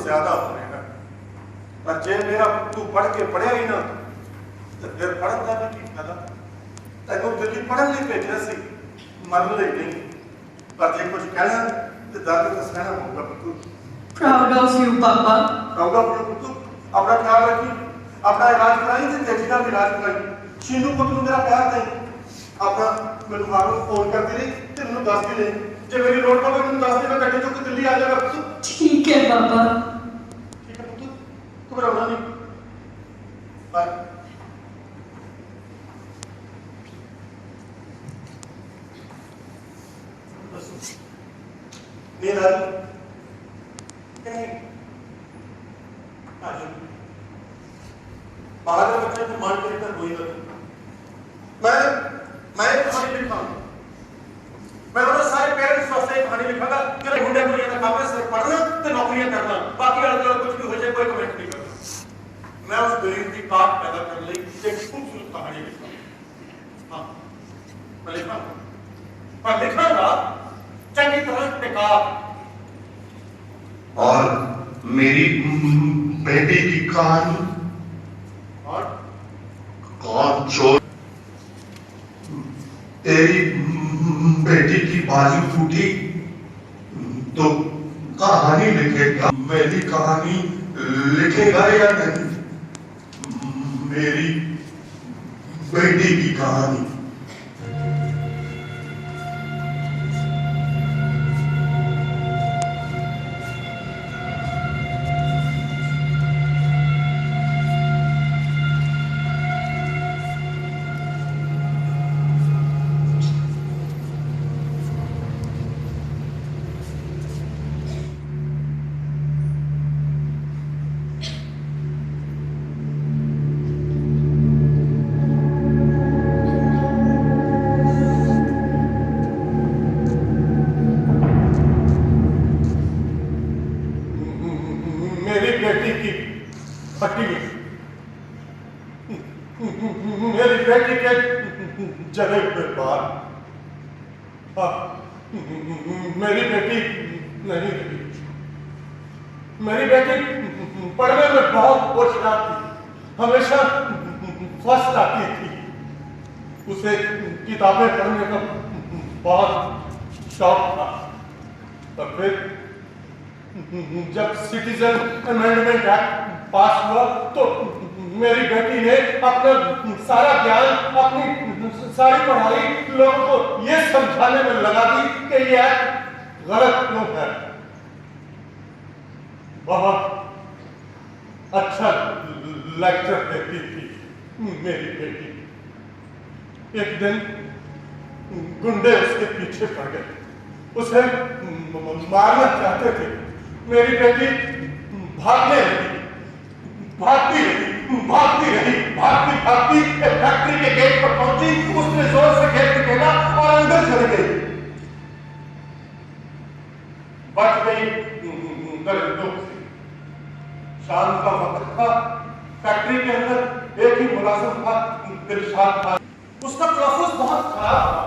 ज्यादा हो रहे हैं। पर जे मेरा तू पढ़ के पढ़िया ही ना तो फिर पढ़न का भी की फायदा। तेन दिल्ली पढ़न लिए भेजा सी, मरन लिए नहीं। पर जे कुछ कहना तो दर्द तो सहना होगा पुत्तू। Proud of you, Papa. Proud of you पुत्तू। अपना ख्याल रखी, अपना इलाज कराई तो जेठी का भी इलाज कराई। शीनू को तू मेरा प्यार दे, अपना मेरे मारो फोन कर दी ते मैं दस दी ले। जे मेरी लोड पवे मैं दस दी मैं गड्डी चुक के दिल्ली आ जाएगा पुत्तू। ठीक है पापा। ठीक है पुत्तू, घबराना नहीं। बाय। नींद आ रही? नहीं। आ जाओ। बाहर बच्चे को मान कर इधर वही कर। मैं एक कहानी लिखूंगा। मैं तो सारे पेरेंट्स वास्ते एक कहानी लिखूंगा कि मुंडे को ये ना काम है सिर्फ पढ़ना तो नौकरियां करना, बाकी अलग कुछ भी हो जाए कोई कमेंट नहीं करना। मैं उस गरीब की काट पैदा कर ली एक खूबसूरत कहानी लिखूंगा। हाँ, मैं लिखूंगा। पर लिखूंगा चंगी तरह टिका। और मेरी बेटी की कहानी और चोर तेरी बेटी की बाजू फूटी तो कहानी लिखेगा, मेरी कहानी लिखेगा या नहीं? मेरी बेटी की कहानी। मेरी बेटी के जले हुए बाल। मेरी बेटी नहीं रही। मेरी बेटी पढ़ने में बहुत होशियार थी, हमेशा फर्स्ट आती थी। उसे किताबें पढ़ने का बहुत शौक था। पर फिर जब सिटीजन अमेंडमेंट एक्ट पास हुआ तो मेरी बेटी ने अपना सारा ज्ञान, अपनी सारी पढ़ाई लोगों को ये समझाने में लगा दी कि ये एक्ट गलत क्यों है। बहुत अच्छा लेक्चर देती थी मेरी बेटी। एक दिन गुंडे उसके पीछे पड़ गए, उसे मारना चाहते थे। मेरी बेटी भागने लगी, भागती रही, भागती रही, भागती भागती एक फैक्ट्री के गेट पर पहुंची। उसने जोर से गेट खोला और अंदर चली गई। बच गई दरिंदों से। शाम का वक्त था। फैक्ट्री के अंदर एक ही मुलाजिम था, दिलशाद था। उसका तलफ़ुज़ बहुत खराब था।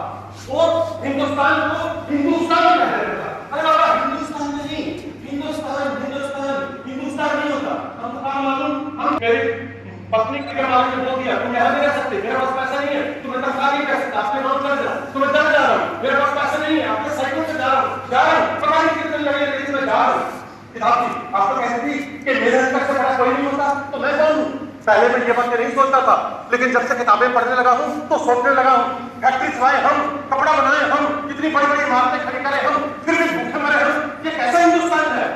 वो हिंदुस्तान को हिंदुस्तान कह रहा था। अरे बाबा, हिंदुस्तान नहीं, हिंदुस्तान हिंदुस्तान हिंदुस्तान नहीं होता। हमको काम मालूम, हम मेरी पत्नी के मामले में बोल दिया तुम यहाँ नहीं रह सकते, मेरे पास पैसा नहीं है, तुम्हें तनख्वाह नहीं कर सकता, आपने नौकरी कर दिया, तुम्हें दर जा रहा हूँ, मेरे पास पैसा नहीं है, आपके साइकिल से जा रहा हूँ, पता नहीं कितने लगे लेकिन मैं जा रहा हूँ। किताब थी, आप तो कहती थी कि मेरे अंदर से बड़ा कोई नहीं होता, तो मैं कौन हूँ? पहले मैं ये बात नहीं सोचता था, लेकिन जब से किताबें पढ़ने लगा हूँ तो सोचने लगा हूँ। फैक्ट्री चलाए हम, कपड़ा बनाए हम, कितनी बड़ी बड़ी इमारतें खड़ी करें हम, फिर भी भूखे मरे हम। ये कैसा हिंदुस्तान है?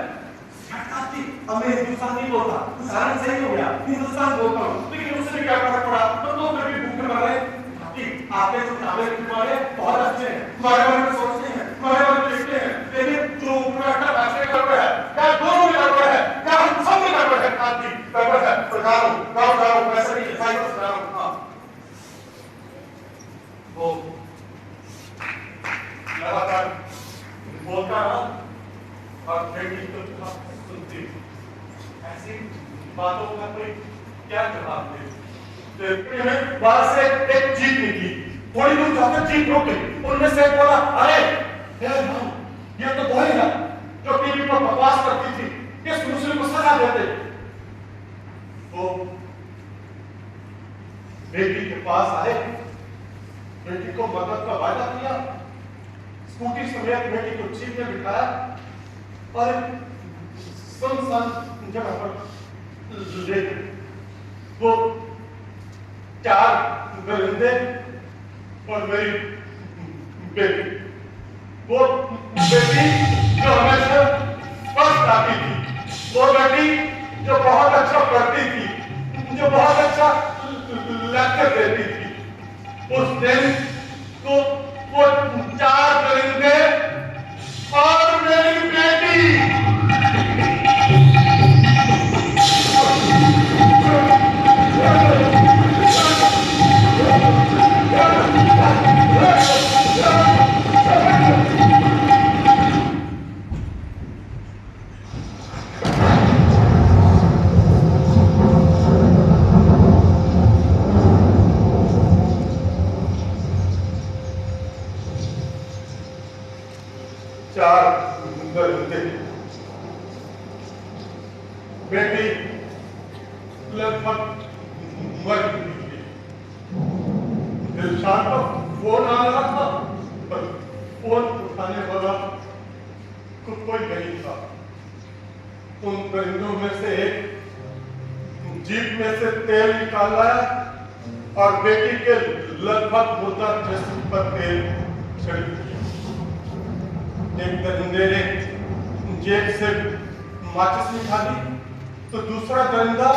अब मैं हिंदुस्तान नहीं बोलता, सारण सही हो गया, हिंदुस्तान बोलता हूँ, लेकिन उससे क्या फर्क पड़ा? तो फिर भी भूखे मर रहे। आपके जो किताबें तुम्हारे बहुत अच्छे हैं, तुम्हारे बारे में सोचते हैं, तुम्हारे बारे में लिखते हैं, लेकिन जो ऊपर पैसे गड़बड़ है, क्या दोनों में गड़बड़ है, क्या हम सब में गड़बड़ है? आपकी गड़बड़ है, सरकार गाँव पैसे नहीं लिखाई तो सरकार। हाँ, वो लगातार बोलता रहा और बेटी तो सुनती। ऐसी बातों का कोई क्या जवाब दे? बाहर से एक जीप निकली, थोड़ी दूर जाकर जीप रुकी। उनमें से बोला, अरे ये तो वही है जो टीवी पर बकवास करती थी, इस मुस्लिम को बेटी के पास आए, बेटी को मदद का वादा किया, स्कूटी समेत बेटी को जीप में बिठाया और सुनसान जगह पर ले गए। वो 4 दरिंदे और मेरी बेटी, वो बेटी जो हमेशा फर्स्ट आती थी, वो बेटी जो बहुत अच्छा पढ़ती थी, जो बहुत अच्छा लेक्चर देती थी, उस दिन तो वो 4 दरिंदे और मेरी बेटी बेटी लगभग मर चुकी थी। दिलशाद का फोन आ रहा था, पर फोन उठाने वाला कोई नहीं था। उन परिंदों में से एक जीप में से तेल निकाल लाया और बेटी के लगभग मुर्दा जिस्म पर तेल छिड़क दिया। एक दरिंदे ने जेब से माचिस निकाली तो दूसरा दरिंदा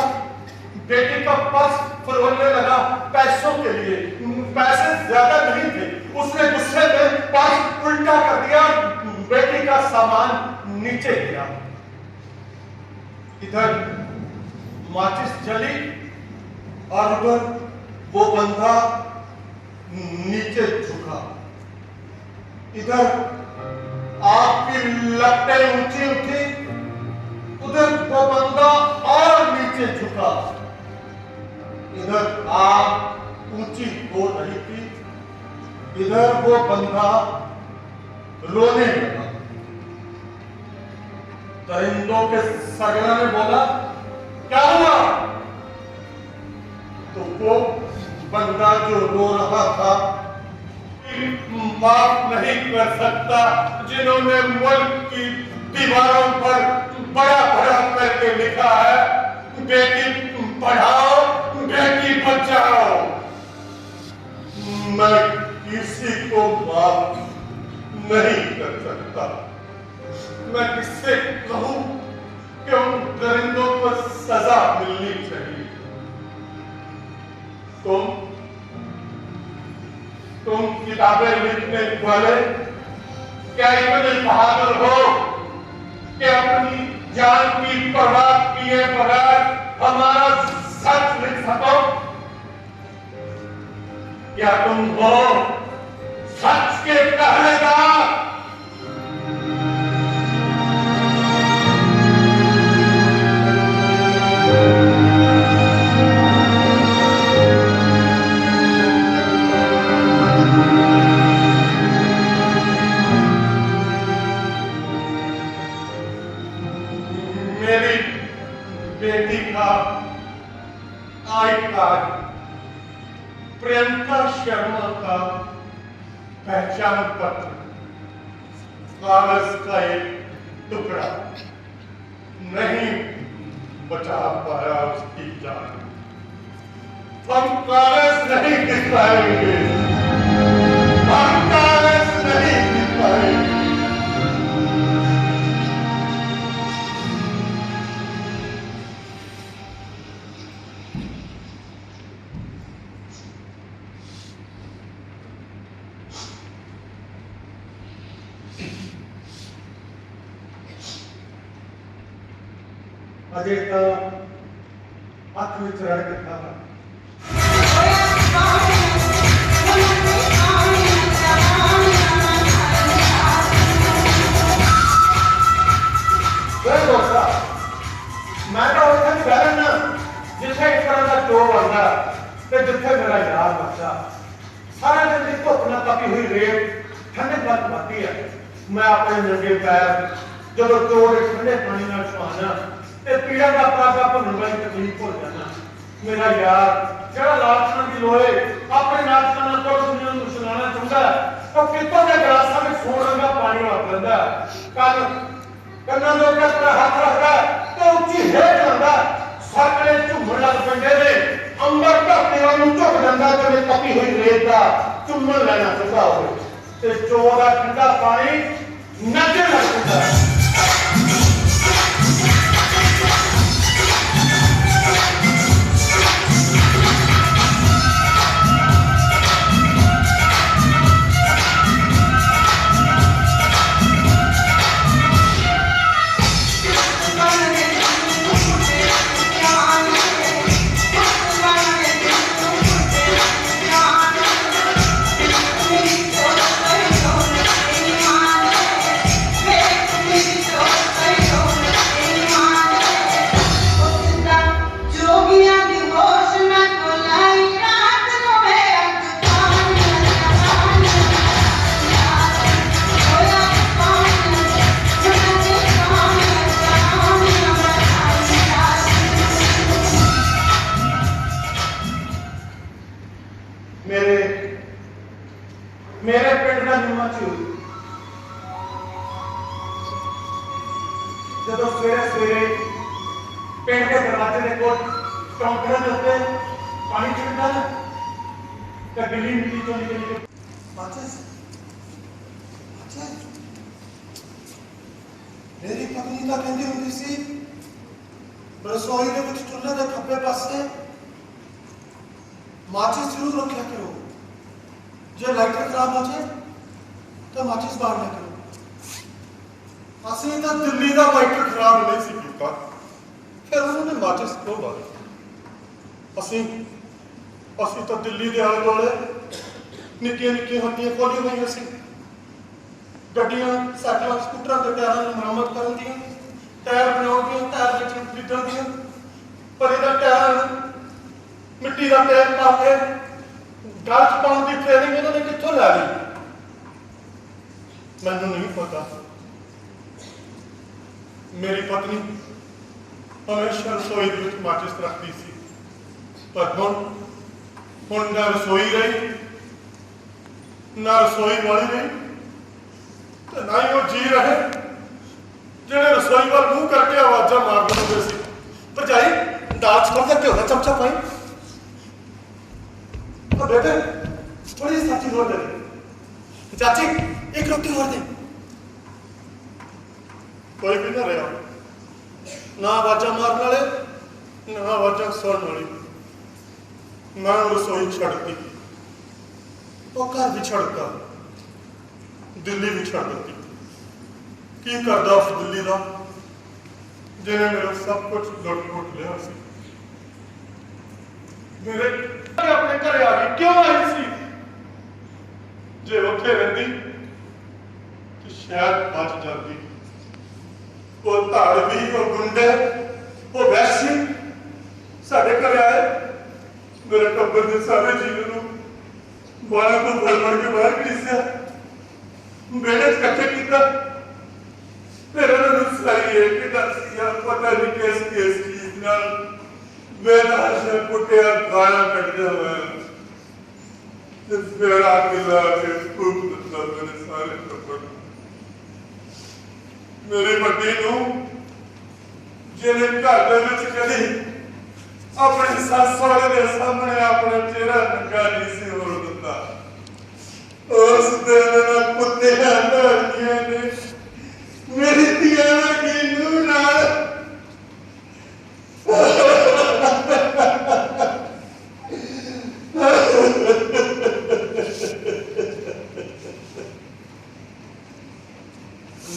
बेटी का पर्स फरोलने लगा पैसों के लिए। पैसे ज्यादा नहीं थे, उसने गुस्से में पर्स उल्टा कर दिया, बेटी का सामान नीचे गिरा। इधर माचिस जली और उधर वो बंदा नीचे झुका। इधर आग की लपटें ऊंची उठी, उधर वो बंदा और नीचे झुका। इधर आग ऊंची हो रही थी, इधर वो बंदा रोने लगा। दरिंदों के सरगना ने बोला, क्या हुआ? तो वो बंदा जो रो रहा था, माफ नहीं कर सकता जिन्होंने मुल्क की दीवारों पर बड़ा बड़ा करके लिखा है, बेटी पढ़ाओ, बेटी बचाओ। मैं किसी को माफ नहीं कर सकता। मैं किससे कहूं कि उन दरिंदों को सजा मिलनी चाहिए। तुम किताबें लिखने वाले क्या इतने बहादुर हो कि अपनी जान की परवाह किए बगैर हमारा सच लिख सको? क्या तुम हो सच के पहरेदार? मेरी बेटी का आई कार्ड, प्रियंका शर्मा का पहचान पत्र, कागज का एक टुकड़ा नहीं बचा पाया उसकी जान। हम कागज नहीं दिखाएंगे, हम कागज नहीं दिखाएंगे। अजय का हाथ में चढ़ के था। मैं तो उठन बैठन जिथे इस तरह का चो बनता ते जिथे मेरा यार बच्चा सारा दिन की धुप न तपी हुई रेत ठंडे बर्फ बहती है। मैं अपने नंगे पैर जब चोर ठंडे पानी में छुआना ते पीड़ा का प्रागा भुन वाली तकलीफ हो जाना। मेरा यार ਜਿਹੜਾ ਲਾਲਚਣ ਦੀ ਲੋਏ ਆਪਣੇ ਨਾਚਾਂ ਨਾਲ ਕੁਝ ਦੁਨੀਆ ਨੂੰ ਸੁਣਾਉਣਾ ਚਾਹੁੰਦਾ ਉਹ ਕਿਤੋਂ ਦੇ ਗਲਾਸਾਂ ਵਿੱਚ ਸੋਨ ਰੰਗਾ ਪਾਣੀ ਵਰਤ ਦਿੰਦਾ। ਕੰਨਾਂ ਦੇ ਉੱਤੇ ਆਪਣਾ ਹੱਥ ਰੱਖਦਾ ਤੇ ਉੱਚੀ ਹੇਠ ਲਾਉਂਦਾ। ਸਰਕਲੇ ਝੂਮਣ ਲੱਗ ਪੈਂਦੇ ਨੇ। ਅੰਬਰ ਧਰਤੀਆਂ ਨੂੰ ਝੁਕ ਜਾਂਦਾ ਜਿਵੇਂ ਤਪੀ ਹੋਈ ਰੇਤ ਦਾ ਚੁੰਮਣ ਲੈਣਾ ਚਾਹੁੰਦਾ ਹੋਵੇ ਤੇ ਚੋਰ ਦਾ ਠੰਡਾ ਪਾਣੀ ਨੱਚਣ ਲੱਗ ਪੈਂਦਾ। मेरे पिंड का नियम चोरी जब सवेरे सवेरे पिंड के दरवाजे के कोल चौंकड़े के उत्ते पानी छिड़कता तो गिल्ली मिट्टी चो निकल के मेरी पत्नी ਤਾਂ ਕਹਿੰਦੀ ਹੁੰਦੀ ਸੀ ਰਸੋਈ ਦੇ ਵਿੱਚ ਚੁੱਲ੍ਹੇ ਦੇ ਖੱਬੇ ਪਾਸੇ ਮਾਚਿਸ ਜ਼ਰੂਰ ਰੱਖਿਆ ਕਰੋ। ਜੇ ਲਾਈਟਰ ਖਰਾਬ ਹੋ ਜਾਏ ਤਾਂ ਮਾਚਿਸ ਬਾਹਰ ਨਾ ਕਰੋ। ਅਸੀਂ ਤਾਂ ਦਿੱਲੀ ਦਾ ਲਾਈਟਰ ਖਰਾਬ ਨਹੀਂ ਸੀ ਕੀਤਾ, ਫਿਰ ਉਹਨਾਂ ਨੇ ਮਾਚਿਸ ਕਿਉਂ ਬਾਹਰ? ਅਸੀਂ ਤਾਂ ਦਿੱਲੀ ਦੇ ਆਲੇ ਦੁਆਲੇ ਨਿੱਕੀਆਂ ਨਿੱਕੀਆਂ ਹੱਟੀਆਂ ਖੋਲ੍ਹੀਆਂ ਹੋਈਆਂ ਸੀ। ਗੱਡੀਆਂ ਸਾਈਕਲਾਂ ਸਕੂਟਰਾਂ ਦੇ ਟਾਇਰਾਂ ਨੂੰ ਮੁਰੰਮਤ ਕਰਨ ਦੀਆਂ, ਟਾਇਰ ਬਣਾਉਣ ਦੀਆਂ, ਟਾਇਰ ਵਿੱਚ ਖਰੀਦਣ ਦੀਆਂ। ਪਰ ਇਹਨਾਂ ਟਾਇਰਾਂ ਨੂੰ ਮਿੱਟੀ ਦਾ ਤੇਲ ਪਾ ਕੇ ਗਲ 'ਚ ਪਾਉਣ ਦੀ ਟ੍ਰੇਨਿੰਗ ਇਹਨਾਂ ਨੇ ਕਿੱਥੋਂ ਲੈ ਲਈ ਮੈਨੂੰ ਨਹੀਂ ਪਤਾ। ਮੇਰੀ ਪਤਨੀ ਹਮੇਸ਼ਾ ਰਸੋਈ ਦੇ ਵਿੱਚ ਮਾਚਿਸ ਰੱਖਦੀ ਸੀ, ਪਰ ਹੁਣ ਨਾ ਰਸੋਈ ਰਹੀ, ਨਾ ਰਸੋਈ ਵਾਲੀ ਰਹੀ ਤੇ ਨਾ ਹੀ ਉਹ ਜੀ ਰਹੇ ਜਿਹੜੇ ਰਸੋਈ ਵੱਲ ਮੂੰਹ ਕਰਕੇ ਆਵਾਜ਼ਾਂ ਮਾਰਦੇ ਹੁੰਦੇ ਸੀ। ਭਰਜਾਈ ਦਾਲ 'ਚ ਥੋੜ੍ਹਾ ਘਿਓ ਦਾ ਚਮਚਾ ਪਾਈ। बेटे थोड़ी सी सब्जी और दे दे। चाची एक रोटी और दे। कोई भी ना रहा, ना आवाजा मारने वाले ना आवाजा सुनने वाली। मैं रसोई छड़ती, वो घर भी छड़ता, दिल्ली भी छड़ दी। की करदा उस दिल्ली का जिन्हें मेरा सब कुछ लुट लिया सी। मेरे अपने घर आ गई क्यों आई सी? जे उत्थे रहिंदी तो शायद बच जाती। वो धाड़वी, वो गुंडे, वो वैश्य साडे घर आए। मेरे टब्बर के सारे जीवन को बाहर को बोल के बाहर घसीया, बेड़े इकट्ठे किया। फिर उन्होंने सारी एक दसिया पता नहीं किस चीज नाल मेरा से कुटिया गाया कटदे हुए फिर आके लाके खूब दिता मेरे सारे टब्बर। मेरी बड्डी नूं जिहने घर दे विच कदी अपनी सस सहुरे दे सामने अपना चेहरा नंगा नहीं सी होण दित्ता, उस दिन कुत्तियां लड़कियां ने मेरी धीआं वर्गी नूं नाल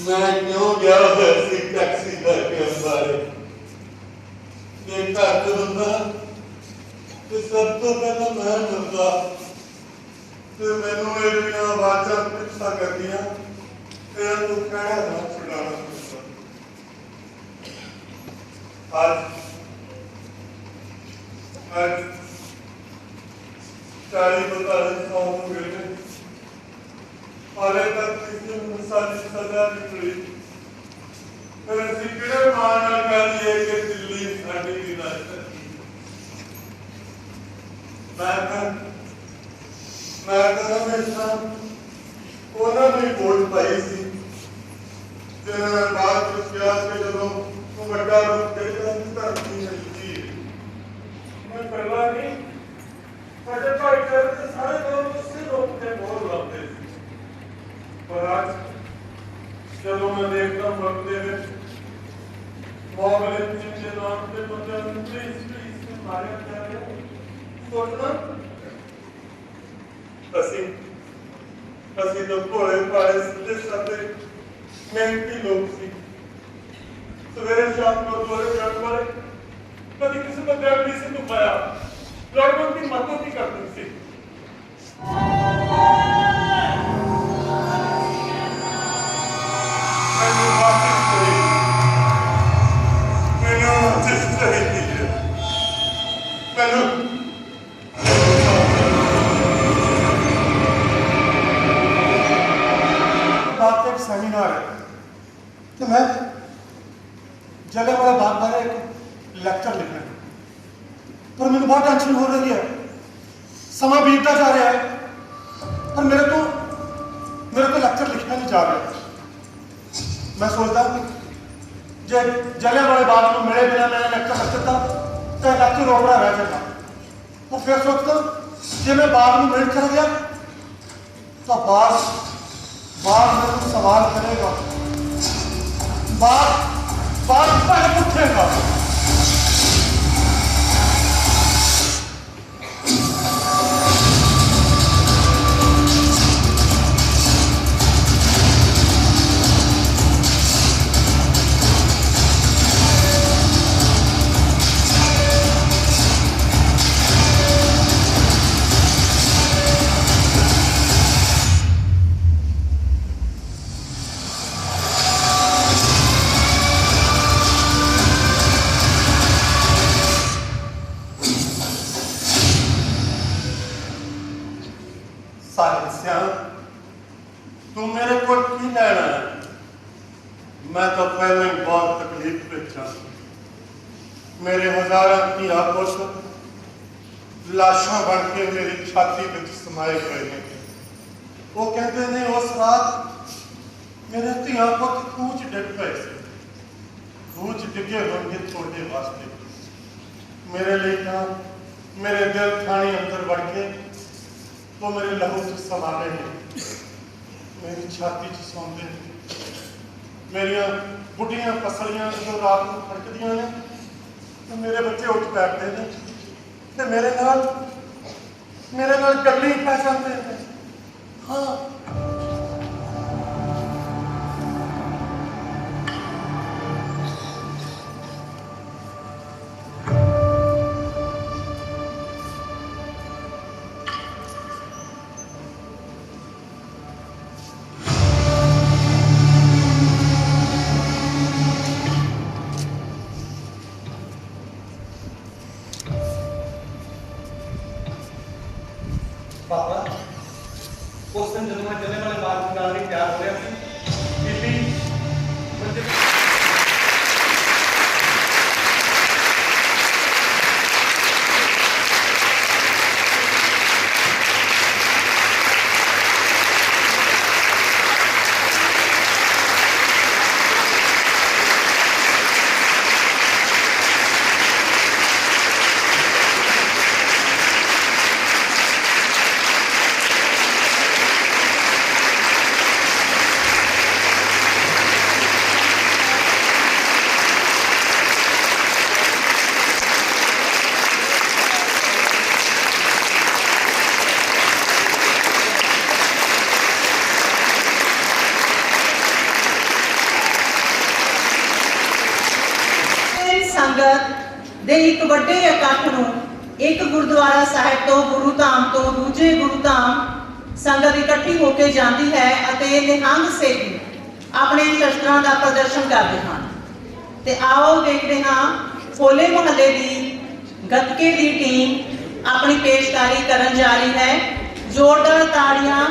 मैं क्यों गया वैसी टैक्सी करके अंबारे देखा करूंगा तो सब तो पहला मैं मरदा तो मैनू मेरी आवाज़ां पिछा कर दिया तेरा तू कहना ना छुड़ाना आज 40-45 साल हो गए हाले तक किसी ने सारी सजा निकली। फिर असीं किहड़े मां नाल कह लईए कि दिल्ली साडी विरासत ਅਸੀਂ ਤਾਂ ਭੋਲੇ ਭਾਲੇ ਸਿੱਧੇ ਸਾਦੇ ਮਿਹਨਤੀ ਲੋਕ ਸੀ। ਸਵੇਰੇ ਸ਼ਾਮ ਗੁਰਦੁਆਰੇ ਜਾਣ ਵਾਲੇ, ਕਦੀ ਕਿਸੇ ਦਾ ਦਿਲ ਨਹੀਂ ਸੀ ਦੁਖਾਇਆ, ਲੋੜਵੰਦ ਦੀ ਮਦਦ ਹੀ ਕਰਦੇ ਸੀ। ਮੈਨੂੰ ਵਾਪਸ ਕਰੀ, ਮੈਨੂੰ ਵਾਪਸ ਚਾਹੀਦੀ ਹੈ। ਮੈਨੂੰ बात एक सेमिनार है तो मैं जलियांवाला बाग बारे एक लेक्चर लिखना है, पर मैंने बहुत टेंशन हो रही है। समय बीतता जा रहा है पर मेरे को लेक्चर लिखना नहीं जा रहा। मैं सोचता जे जलियांवाले बाग को मिले बिना मैंने लेक्चर लिख दिता तो लेक्चर रोकड़ा रह जाता। और फिर सोचता जे मैं बाग में मिल चल गया तो बाग मेरे सवाल करेगा, बाग पूछेगा। तू मेरे को की लेना है? मैं तो पहले ही बहुत तकलीफ पे था। मेरे हजारों की आंखों लाशा बन के मेरी छाती में समाये गए हैं। वो कहते ने उस रात मेरे धिया पुत खूह च डिग पे से, खूह च डिगे होंगे थोड़े वास्ते। मेरे लिए ना मेरे दिल थाने अंदर बढ़ के वो मेरे लहू च समा गए हैं, मेरी छाती च सौंदे हैं। मेरिया बुढ़िया पसलियां जो रात को खड़कदियां ने तो मेरे बच्चे उठ बैठते हैं तो मेरे नाल गल्ली पै जाते हैं। हाँ पापा उस दिन जब मैं जलियांवाले बाग की गाड़ी तैयार हो रहा थी, बीबी मुझे ਸੰਗਤ ਦੇ ਇੱਕ ਵੱਡੇ ਇਕੱਠ ਨੂੰ ਇੱਕ ਗੁਰਦੁਆਰਾ ਸਾਹਿਬ ਤੋਂ ਗੁਰੂ ਧਾਮ ਤੋਂ ਦੂਜੇ ਗੁਰੂ ਧਾਮ ਸੰਗਤ ਇਕੱਠੀ ਹੋ ਕੇ ਜਾਂਦੀ ਹੈ ਅਤੇ ਨਿਹੰਗ ਸੇਵੀ ਆਪਣੇ ਸ਼ਸਤਰਾਂ ਦਾ ਪ੍ਰਦਰਸ਼ਨ ਕਰਦੇ ਹਨ। ਤੇ ਆਓ ਦੇਖਦੇ ਹਾਂ ਹੋਲੇ ਮਹੱਲੇ ਦੀ ਗੱਤਕੇ ਦੀ ਟੀਮ ਆਪਣੀ ਪੇਸ਼ਕਾਰੀ ਕਰਨ ਜਾ ਰਹੀ ਹੈ। ਜ਼ੋਰਦਾਰ ਤਾੜੀਆਂ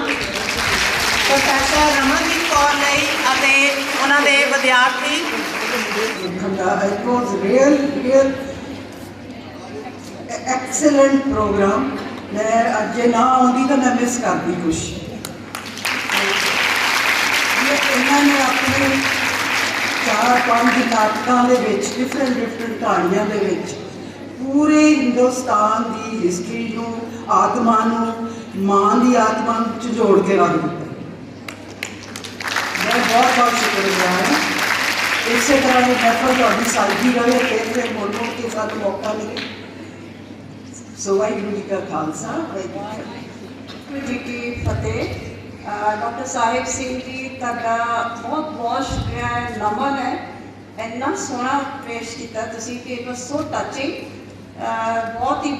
ਪ੍ਰੋਫੈਸਰ ਰਮਨਦੀਪ ਕੌਰ ਲਈ ਅਤੇ ਉਹਨਾਂ ਦੇ ਵਿਦਿਆਰਥੀ। It was real excellent program. मैं अज ना आँगी तो मैं मिस करती कुछ। इन्होंने अपने 4-5 नाटकों के डिफरेंट कहानियों के पूरे हिंदुस्तान की हिस्टरी को आत्मा मां की आत्मा जोड़ के रख दिता। मैं बहुत बहुत शुक्रगुजार हूँ। इस तरह ये महफल थोड़ी सादगी रहे, फिर मुड़ के साथ मौका मिले। सो वाहिगुरू जी का खालसा, वाहिगुरू जी की फतेह। ਡਾਕਟਰ ਸਾਹਿਬ ਸਿੰਘ ਜੀ ਤੁਹਾਡਾ ਬਹੁਤ ਬਹੁਤ ਸ਼ੁਕਰੀਆ ਹੈ, ਨਮਨ ਹੈ। ਇੰਨਾ ਸੋਹਣਾ ਪੇਸ਼ ਕੀਤਾ ਤੁਸੀਂ ਕਿ ਇਟ ਵਾਸ ਸੋ ਟੱਚਿੰਗ,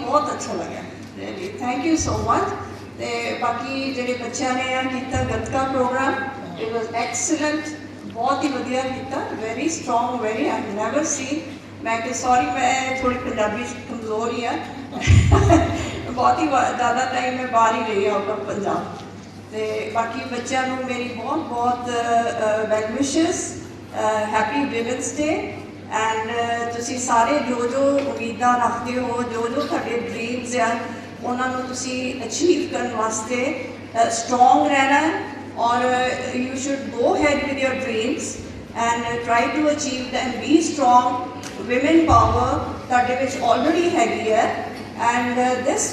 ਬਹੁਤ ਅੱਛਾ ਲੱਗਿਆ really, thank you so much. ਤੇ ਬਾਕੀ ਜਿਹੜੇ ਬੱਚਿਆਂ ਨੇ ਇਹ ਕੀਤਾ gatka programme, it was excellent, ਬਹੁਤ ਹੀ ਵਧੀਆ ਕੀਤਾ, very strong, very I never seen. ਮੈਂ ਕਿ ਸੌਰੀ ਮੈਂ ਥੋੜੀ ਪੰਜਾਬੀ 'ਚ ਕਮਜ਼ੋਰ ਹੀ ਹਾਂ ਬਹੁਤ ਹੀ ਜ਼ਿਆਦਾ ਟਾਈਮ ਮੈਂ ਬਾਹਰ ਹੀ ਰਹੀ ਆਊਟ ਆਫ ਪੰਜਾਬ। ਤੇ ਬਾਕੀ ਬੱਚਿਆਂ ਨੂੰ ਮੇਰੀ ਬਹੁਤ well ਵਿਸ਼ਸ, happy women's day. And ਤੁਸੀਂ ਸਾਰੇ ਜੋ ਉਮੀਦਾਂ ਰੱਖਦੇ ਹੋ, ਜੋ ਤੁਹਾਡੇ ਡ੍ਰੀਮਸ ਆ, ਉਹਨਾਂ ਨੂੰ ਤੁਸੀਂ ਅਚੀਵ ਕਰਨ ਵਾਸਤੇ ਸਟਰੋਂਗ ਰਹਿਣਾ ਔਰ you should go ahead with your dreams and try to achieve them, be strong. Women power ਤੁਹਾਡੇ ਵਿੱਚ ਆਲਰੇਡੀ ਹੈਗੀ ਹੈ and this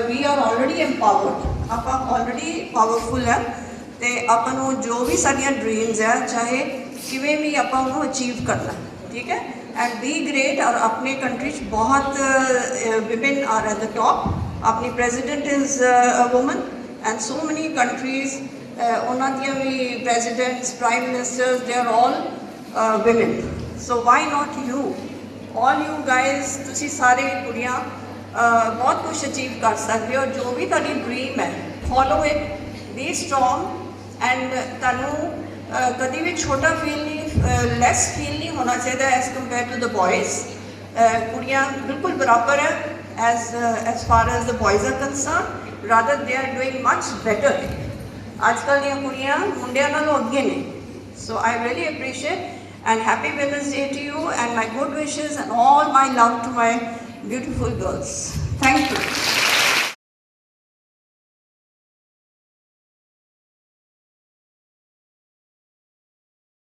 we are already empowered, ਆਪਾਂ ਆਲਰੇਡੀ ਪਾਵਰਫੁਲ ਹੈ। ਤੇ ਆਪਾਂ ਨੂੰ ਜੋ ਵੀ ਸਾਡੀਆਂ ਡ੍ਰੀਮਸ ਹੈ, ਚਾਹੇ ਕਿਵੇਂ ਵੀ ਆਪਾਂ ਉਹਨੂੰ ਅਚੀਵ ਕਰਨਾ, ਠੀਕ ਹੈ। And be great. ਔਰ ਆਪਣੇ ਕੰਟਰੀ 'ਚ ਬਹੁਤ women are at the top, ਆਪਣੀ president is a woman and so many countries ਉਹਨਾਂ ਦੀਆਂ ਵੀ presidents, prime ministers, they are all women. So why not you, all you guys, ਤੁਸੀਂ ਸਾਰੇ ਕੁੜੀਆਂ ਬਹੁਤ ਕੁਛ ਅਚੀਵ ਕਰ ਸਕਦੇ ਹੋ। ਜੋ ਵੀ ਤੁਹਾਡੀ ਡ੍ਰੀਮ ਹੈ, follow it, B strong and ਤੁਹਾਨੂੰ ਕਦੀ ਵੀ ਛੋਟਾ ਫੀਲ ਨਹੀਂ, ਲੈਸ ਫੀਲ ਨਹੀਂ ਹੋਣਾ ਚਾਹੀਦਾ ਐਜ਼ ਕੰਪੇਅਰ ਟੂ ਦ ਬॉयज़। ਕੁੜੀਆਂ ਬਿਲਕੁਲ ਬਰਾਬਰ ਹੈ as far as the boys are concerned, rather they are doing much better। ਅੱਜ ਕੱਲ੍ਹ ਦੀਆਂ ਕੁੜੀਆਂ ਮੁੰਡਿਆਂ ਨਾਲੋਂ ਅੱਗੇ ਨੇ। So I really appreciate and happy Women's Day to you and my good wishes and all my love to my beautiful girls. Thank you.